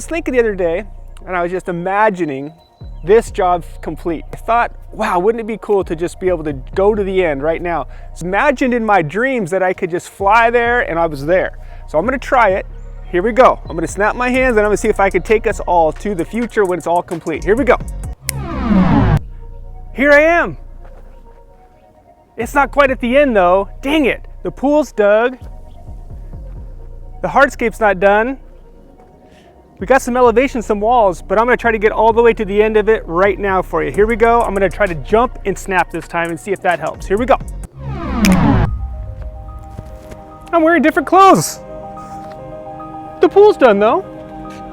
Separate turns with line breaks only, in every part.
was thinking the other day, and I was just imagining this job complete. I thought, wow, wouldn't it be cool to just be able to go to the end right now? So imagined in my dreams that I could just fly there and I was there. So I'm gonna try it. Here we go. I'm gonna snap my hands and I'm gonna see if I can take us all to the future when it's all complete. Here we go. Here I am. It's not quite at the end though. Dang it. The pool's dug. The hardscape's not done. We got some elevation, some walls, but I'm gonna try to get all the way to the end of it right now for you. Here we go. I'm gonna try to jump and snap this time and see if that helps. Here we go. I'm wearing different clothes. The pool's done though.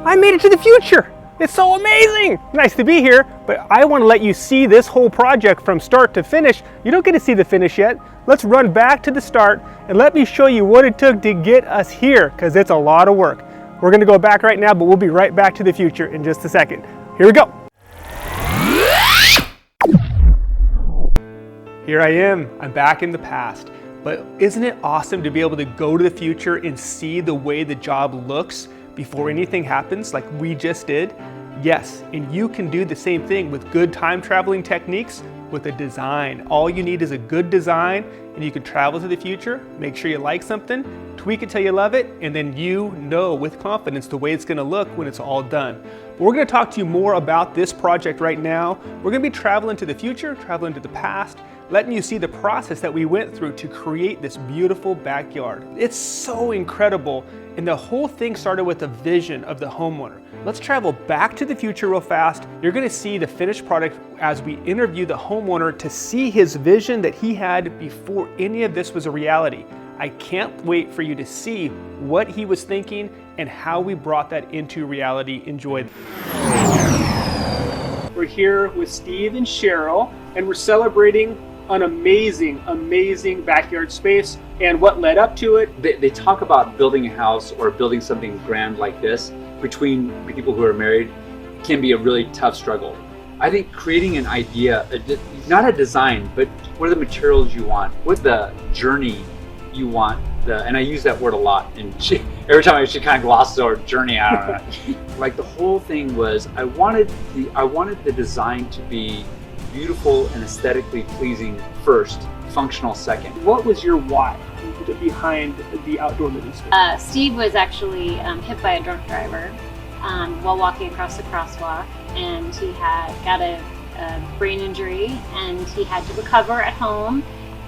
I made it to the future. It's so amazing. Nice to be here, but I wanna let you see this whole project from start to finish. You don't get to see the finish yet. Let's run back to the start and let me show you what it took to get us here, because it's a lot of work. We're gonna go back right now, but we'll be right back to the future in just a second. Here we go. Here I am, I'm back in the past. But isn't it awesome to be able to go to the future and see the way the job looks before anything happens like we just did? Yes, and you can do the same thing with good time traveling techniques with a design. All you need is a good design and you can travel to the future, make sure you like something, tweak it till you love it, and then you know with confidence the way it's gonna look when it's all done. But we're gonna talk to you more about this project right now. We're gonna be traveling to the future, traveling to the past, letting you see the process that we went through to create this beautiful backyard. It's so incredible, and the whole thing started with a vision of the homeowner. Let's travel back to the future real fast. You're gonna see the finished product as we interview the homeowner to see his vision that he had before any of this was a reality. I can't wait for you to see what he was thinking and how we brought that into reality. Enjoy. We're here with Steve and Cheryl, and we're celebrating an amazing, amazing backyard space and what led up to it.
They talk about building a house or building something grand like this between people who are married can be a really tough struggle. I think creating an idea, not a design, but what are the materials you want? What's the journey you want? And I use that word a lot, and every time she kind of glosses over journey, I don't know. Like the whole thing was, I wanted the design to be beautiful and aesthetically pleasing first, functional second.
What was your why behind the outdoor living space?
Steve was actually hit by a drunk driver while walking across the crosswalk, and he had got a brain injury, and he had to recover at home,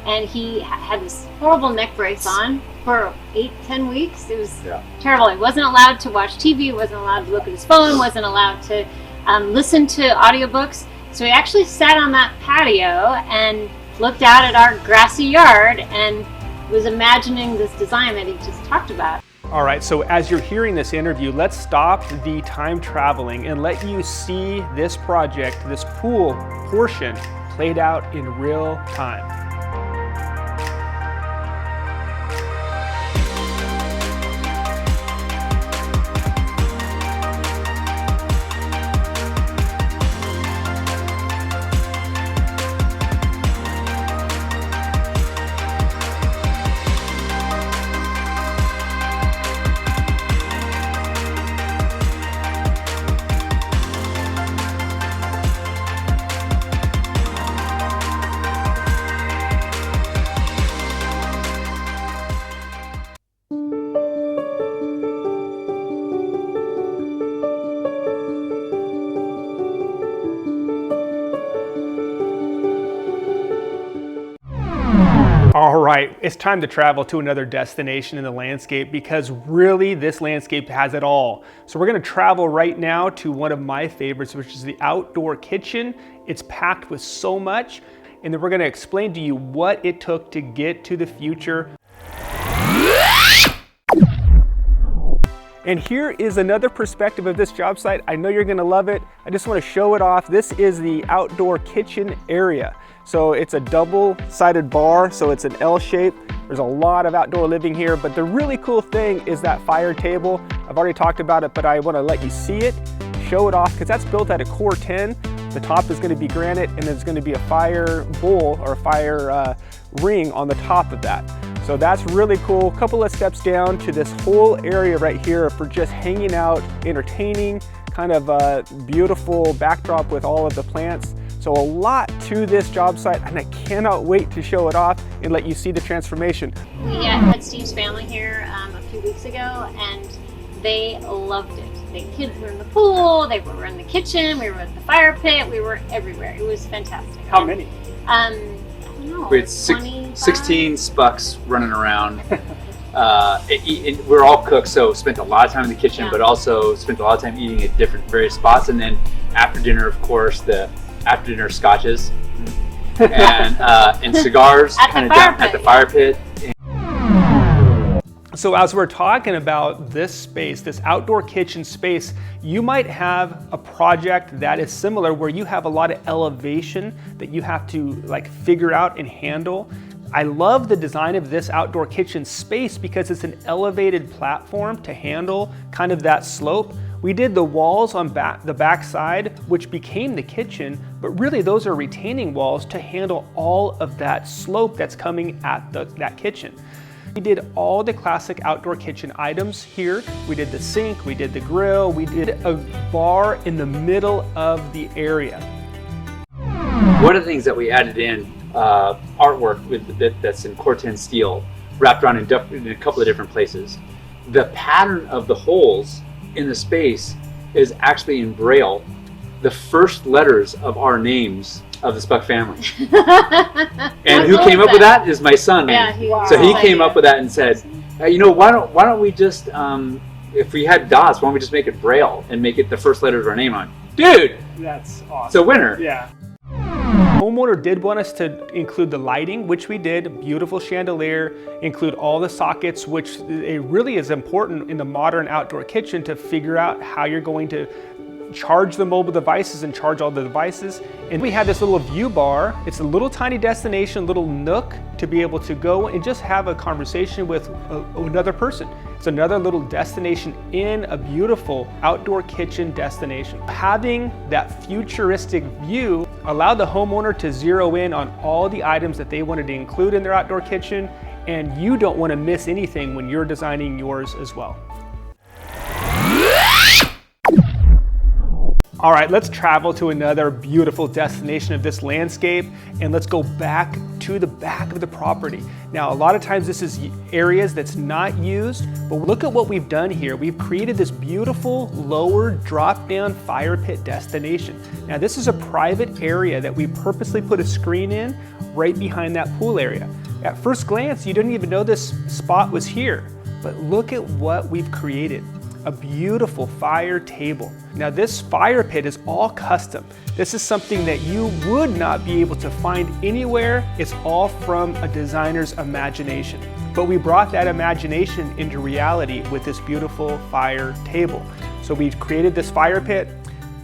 and he had this horrible neck brace on for 8-10 weeks. It was terrible. He wasn't allowed to watch TV, wasn't allowed to look at his phone, wasn't allowed to listen to audiobooks. So he actually sat on that patio and looked out at our grassy yard and was imagining this design that he just talked about.
All right, so as you're hearing this interview, let's stop the time traveling and let you see this project, this pool portion, played out in real time. All right, it's time to travel to another destination in the landscape, because really this landscape has it all. So we're gonna travel right now to one of my favorites, which is the outdoor kitchen. It's packed with so much, and then we're gonna explain to you what it took to get to the future. And here is another perspective of this job site. I know you're gonna love it. I just wanna show it off. This is the outdoor kitchen area. So it's a double-sided bar, so it's an L shape. There's a lot of outdoor living here, but the really cool thing is that fire table. I've already talked about it, but I wanna let you see it, show it off, because that's built at a core 10. The top is gonna be granite, and there's gonna be a fire bowl or a fire ring on the top of that. So that's really cool. A couple of steps down to this whole area right here for just hanging out, entertaining, kind of a beautiful backdrop with all of the plants. So a lot to this job site, and I cannot wait to show it off and let you see the transformation.
We had Steve's family here a few weeks ago, and they loved it. The kids were in the pool, they were in the kitchen, we were at the fire pit, we were everywhere. It was fantastic.
How many?
I don't know.
We had 16 spucks running around. We're all cooks, so spent a lot of time in the kitchen, but also spent a lot of time eating at different various spots. And then after dinner, of course, the after dinner scotches and cigars kind of down at the fire pit.
So as we're talking about this space, this outdoor kitchen space, you might have a project that is similar where you have a lot of elevation that you have to like figure out and handle. I love the design of this outdoor kitchen space because it's an elevated platform to handle kind of that slope. We did the walls on the back side, which became the kitchen, but really those are retaining walls to handle all of that slope that's coming at that kitchen. We did all the classic outdoor kitchen items here. We did the sink, we did the grill, we did a bar in the middle of the area.
One of the things that we added in, artwork that's in Corten steel, wrapped around in a couple of different places. The pattern of the holes in the space is actually in Braille, the first letters of our names of the Spuck family. And who came up with that is my son.
Yeah,
so he came up with that and said, you know, why don't we just, if we had dots, why don't we just make it Braille and make it the first letter of our name on? Dude!
That's awesome.
It's a winner.
Yeah. Homeowner did want us to include the lighting, which we did, beautiful chandelier, include all the sockets, which it really is important in the modern outdoor kitchen to figure out how you're going to charge the mobile devices and charge all the devices. And we had this little view bar. It's a little tiny destination, little nook to be able to go and just have a conversation with another person. It's another little destination in a beautiful outdoor kitchen destination. Having that futuristic view allowed the homeowner to zero in on all the items that they wanted to include in their outdoor kitchen, and you don't want to miss anything when you're designing yours as well. All right, let's travel to another beautiful destination of this landscape, and let's go back to the back of the property. Now, a lot of times this is areas that's not used, but look at what we've done here. We've created this beautiful lower drop-down fire pit destination. Now, this is a private area that we purposely put a screen in right behind that pool area. At first glance, you didn't even know this spot was here, but look at what we've created. A beautiful fire table. Now this fire pit is all custom. This is something that you would not be able to find anywhere. It's all from a designer's imagination. But we brought that imagination into reality with this beautiful fire table. So we've created this fire pit.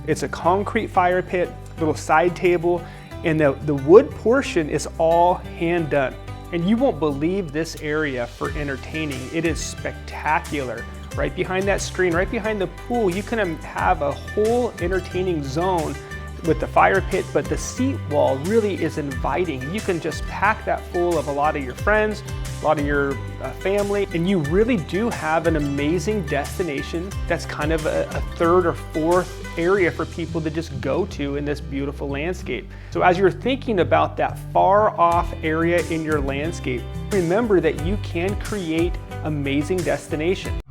It's a concrete fire pit, little side table, and the wood portion is all hand done. And you won't believe this area for entertaining. It is spectacular. Right behind that screen, right behind the pool, you can have a whole entertaining zone with the fire pit, but the seat wall really is inviting. You can just pack that full of a lot of your friends, a lot of your family, and you really do have an amazing destination that's kind of a third or fourth area for people to just go to in this beautiful landscape. So as you're thinking about that far off area in your landscape, remember that you can create amazing destinations.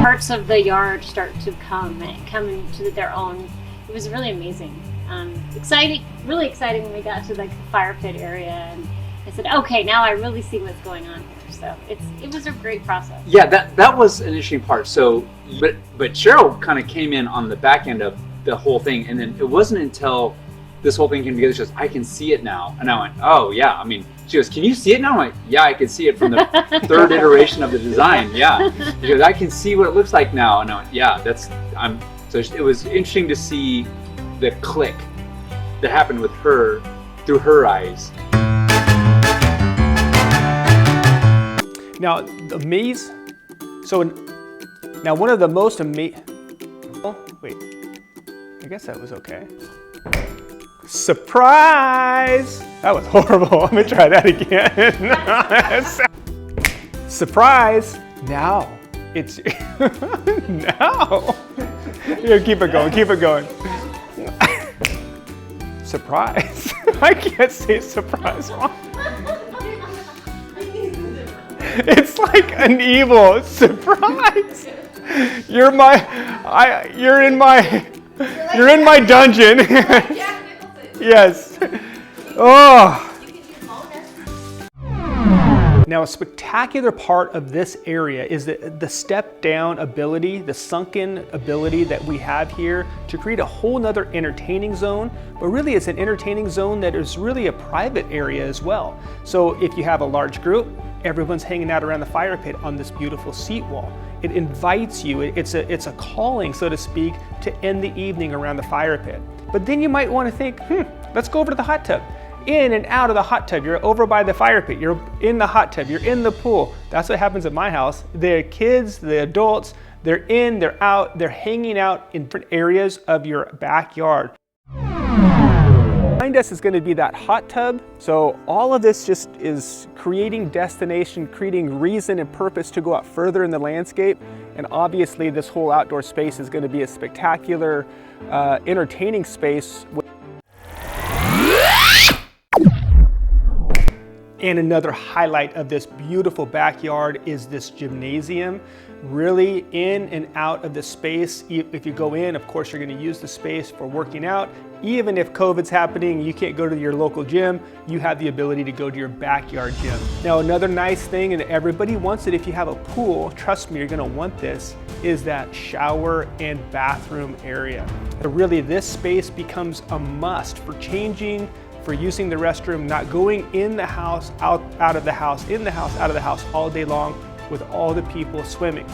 Parts of the yard start to come into their own. It was really amazing. Exciting, really exciting when we got to the fire pit area, and I said, okay, now I really see what's going on here. So it was a great process.
Yeah, that was an interesting part. So, but Cheryl kind of came in on the back end of the whole thing, and then it wasn't until this whole thing came together, she goes, I can see it now. And I went, oh yeah, I mean, she goes, can you see it now? I'm like, yeah, I can see it from the third iteration of the design, yeah. She goes, I can see what it looks like now. And I went, yeah, so it was interesting to see the click that happened with her through her eyes.
Now, the maze, now one of the most amazing, oh, wait, I guess that was okay. Surprise! That was horrible. Let me try that again. Surprise! Now it's now. Here, keep it going. Keep it going. Surprise! I can't say surprise. It's like an evil surprise. You're in my dungeon. Yes. Oh. Now, a spectacular part of this area is the step down ability, the sunken ability that we have here to create a whole nother entertaining zone, but really it's an entertaining zone that is really a private area as well. So if you have a large group, everyone's hanging out around the fire pit on this beautiful seat wall. It invites you, it's a calling, so to speak, to end the evening around the fire pit. But then you might want to think, let's go over to the hot tub. In and out of the hot tub. You're over by the fire pit. You're in the hot tub. You're in the pool. That's what happens at my house. The kids, the adults, they're in, they're out, they're hanging out in different areas of your backyard. Behind us is going to be that hot tub. So all of this just is creating destination, creating reason and purpose to go out further in the landscape. And obviously this whole outdoor space is going to be a spectacular, entertaining space. And another highlight of this beautiful backyard is this gymnasium. Really in and out of the space. If you go in, of course, you're going to use the space for working out. Even if COVID's happening, you can't go to your local gym, you have the ability to go to your backyard gym. Now, another nice thing, and everybody wants it if you have a pool, trust me, you're going to want this, is that shower and bathroom area. Really, this space becomes a must for changing, for using the restroom, not going in the house, out of the house, in the house, out of the house all day long with all the people swimming,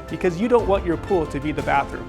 because you don't want your pool to be the bathroom.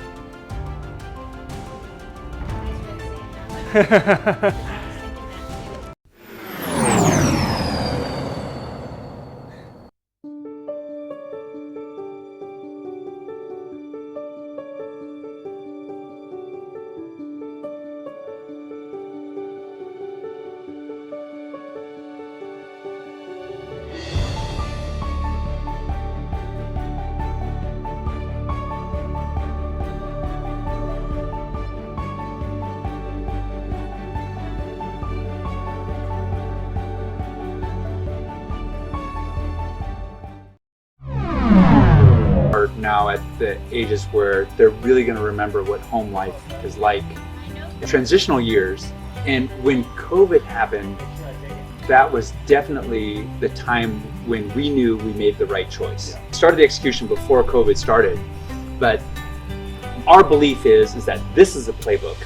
Are now at the ages where they're really going to remember what home life is like. Transitional years, and when COVID happened, that was definitely the time when we knew we made the right choice. Started the execution before COVID started, but our belief is that this is a playbook.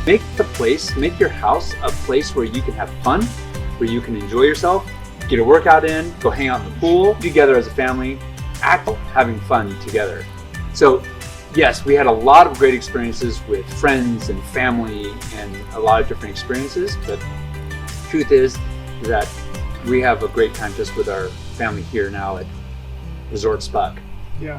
Make your house a place where you can have fun, where you can enjoy yourself, get a workout in, go hang out in the pool, together as a family, having fun together. So yes, we had a lot of great experiences with friends and family and a lot of different experiences, but the truth is that we have a great time just with our family here now at Resort Spuck.
Yeah.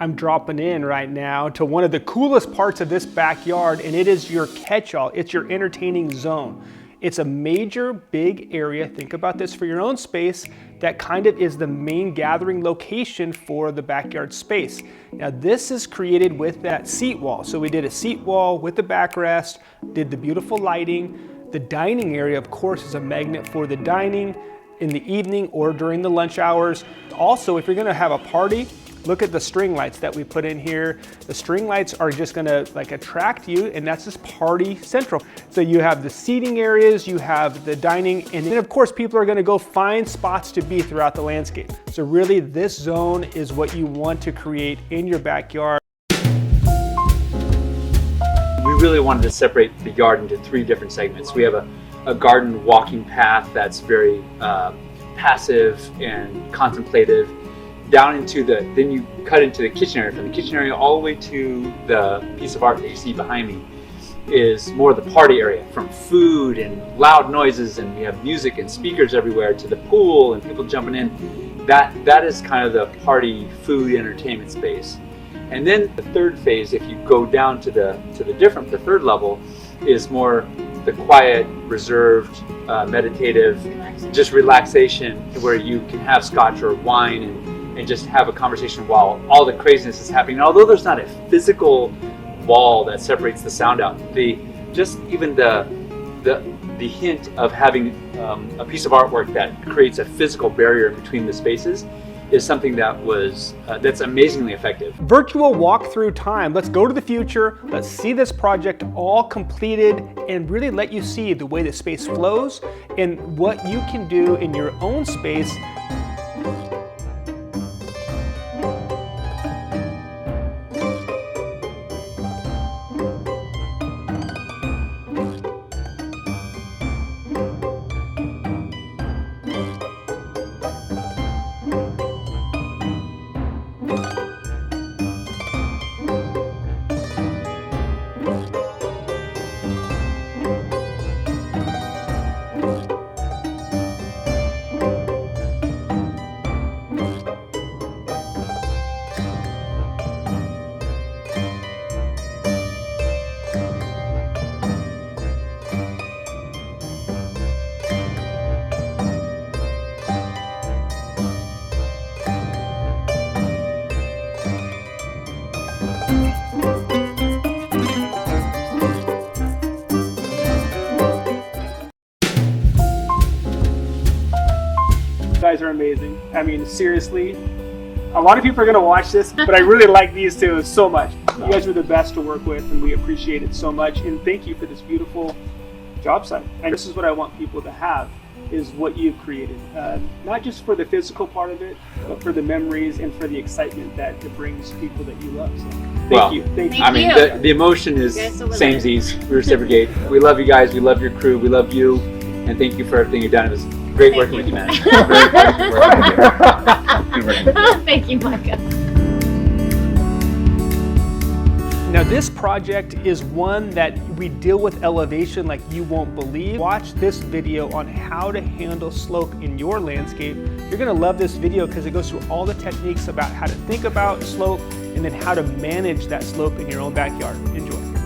I'm dropping in right now to one of the coolest parts of this backyard, and it is your catch-all. It's your entertaining zone. It's a major, big area, think about this, for your own space that kind of is the main gathering location for the backyard space. Now this is created with that seat wall. So we did a seat wall with the backrest, did the beautiful lighting. The dining area, of course, is a magnet for the dining in the evening or during the lunch hours. Also, if you're gonna have a party, look at the string lights that we put in here. The string lights are just gonna like attract you, and that's just party central. So you have the seating areas, you have the dining, and then of course people are gonna go find spots to be throughout the landscape. So really this zone is what you want to create in your backyard.
We really wanted to separate the yard into 3 different segments. We have a garden walking path that's very passive and contemplative. Down into then you cut into the kitchen area. From the kitchen area all the way to the piece of art that you see behind me is more the party area, from food and loud noises, and we have music and speakers everywhere, to the pool and people jumping in. That is kind of the party, food, entertainment space. And then the third phase, if you go down to the third level, is more the quiet, reserved, meditative, just relaxation where you can have scotch or wine and just have a conversation while all the craziness is happening. And although there's not a physical wall that separates the sound out, even the hint of having a piece of artwork that creates a physical barrier between the spaces is something that's amazingly effective.
Virtual walk-through time. Let's go to the future. Let's see this project all completed and really let you see the way the space flows and what you can do in your own space. You guys are amazing. I mean, seriously, a lot of people are going to watch this, but I really like these two so much. You guys are the best to work with, and we appreciate it so much. And thank you for this beautiful job site. And this is what I want people to have, is what you've created. Not just for the physical part of it, but for the memories and for the excitement that it brings people that you love. So thank you. Thank you.
I mean, the emotion is samesies. We reciprocate. We love you guys. We love your crew. We love you. And thank you for everything you've done. It was great working with you, man.
Thank you, Micah.
Now this project is one that we deal with elevation like you won't believe. Watch this video on how to handle slope in your landscape. You're gonna love this video because it goes through all the techniques about how to think about slope and then how to manage that slope in your own backyard. Enjoy.